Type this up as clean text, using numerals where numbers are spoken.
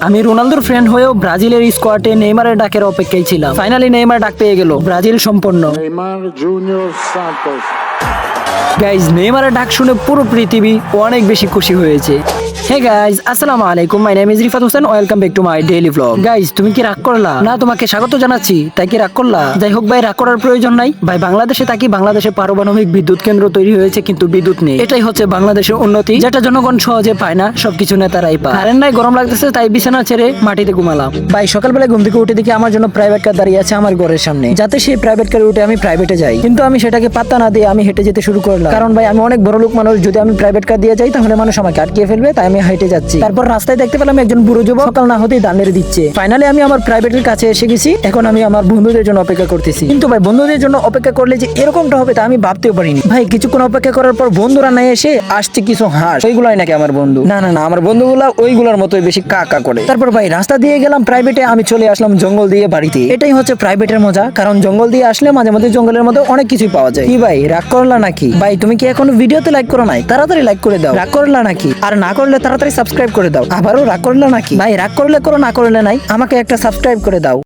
আমি রোনালদোর ফ্রেন্ড হয়েও ব্রাজিলের স্কোয়াডে নেইমারের ডাকের অপেক্ষায় ছিলাম। ফাইনালি নেইমার ডাক পেয়ে গেল, ব্রাজিল সম্পন্ন। Neymar Júnior Santos. গাইজ, নেইমারের ডাক শুনে পুরো পৃথিবী অনেক বেশি খুশি হয়েছে। হে গাইজ, আসসালামু আলাইকুম, my name is Rifat Hossain, welcome back to my daily blog. Guys, তুমি কি রাগ করলা? না, তোমাকে স্বাগত জানাচ্ছি, তাই কি রাগ করলা? যাই হোক ভাই, রাগ করার প্রয়োজন নাই ভাই। বাংলাদেশে থাকি, বাংলাদেশে পারমাণবিক বিদ্যুৎ কেন্দ্র তৈরি হয়েছে কিন্তু বিদ্যুৎ নেই। এটাই হচ্ছে বাংলাদেশের উন্নতি, যেটা জনগণ সহজে পায় না, সবকিছু নেতারাই পায়। কারেন্ট নাই, গরম লাগতেছে, তাই বিছানা ছেড়ে মাটিতে ঘুমালাম। ভাই, সকালবেলা ঘুম থেকে উঠে দেখি আমার জন্য প্রাইভেট কার দাঁড়িয়ে আছে আমার ঘরের সামনে, যাতে সেই প্রাইভেট কারে উঠে আমি প্রাইভেটে যাই। কিন্তু আমি সেটাকে পাত্তা না দিয়ে আমি হেঁটে যেতে শুরু করলাম, কারণ ভাই আমি অনেক বড় লোক মানুষ, যদি আমি প্রাইভেট কার দিয়ে যাই তাহলে মানুষ আমাকে আটকিয়ে ফেলবে, তাই আমি হেঁটে যাচ্ছি। তারপর রাস্তায় দেখতে পেলাম একজন বুড়ো যুবক সকাল না হতেই দান মেরে দিচ্ছে। ফাইনালি আমি আমার প্রাইভেটের কাছে এসে গেছি। এখন আমি আমার বন্ধুদের জন্য অপেক্ষা করতেছি। কিন্তু ভাই, বন্ধুদের জন্য অপেক্ষা করলে যে এরকমটা হবে তা আমি ভাবতেও পারিনি। ভাই, কিছুক্ষণ অপেক্ষা করার পর বন্ধুরা না এসে আসছে কিছু হাঁস, ওইগুলাই নাকি আমার বন্ধু? না না না, আমার বন্ধুগুলা ওইগুলোর মতোই বেশি কা কা করে। তারপর ভাই রাস্তা দিয়ে গেলাম প্রাইভেটে, আমি চলে আসলাম জঙ্গল দিয়ে বাড়িতে। এটাই হচ্ছে প্রাইভেটের মজা, কারণ জঙ্গল দিয়ে আসলে মাঝে মাঝে জঙ্গলের মধ্যে অনেক কিছুই পাওয়া যায়। কি ভাই, রাগ করলা নাকি? ভাই, তুমি কি এখনো ভিডিওতে লাইক করো নাই? তাড়াতাড়ি লাইক করে দাও। রাগ করলা নাকি? আর না করলে তাড়াতাড়ি সাবস্ক্রাইব করে দাও। আবারও রাগ করলা নাকি? ভাই, রাগ করলে করো, না করলে নাই, আমাকে একটা সাবস্ক্রাইব করে দাও।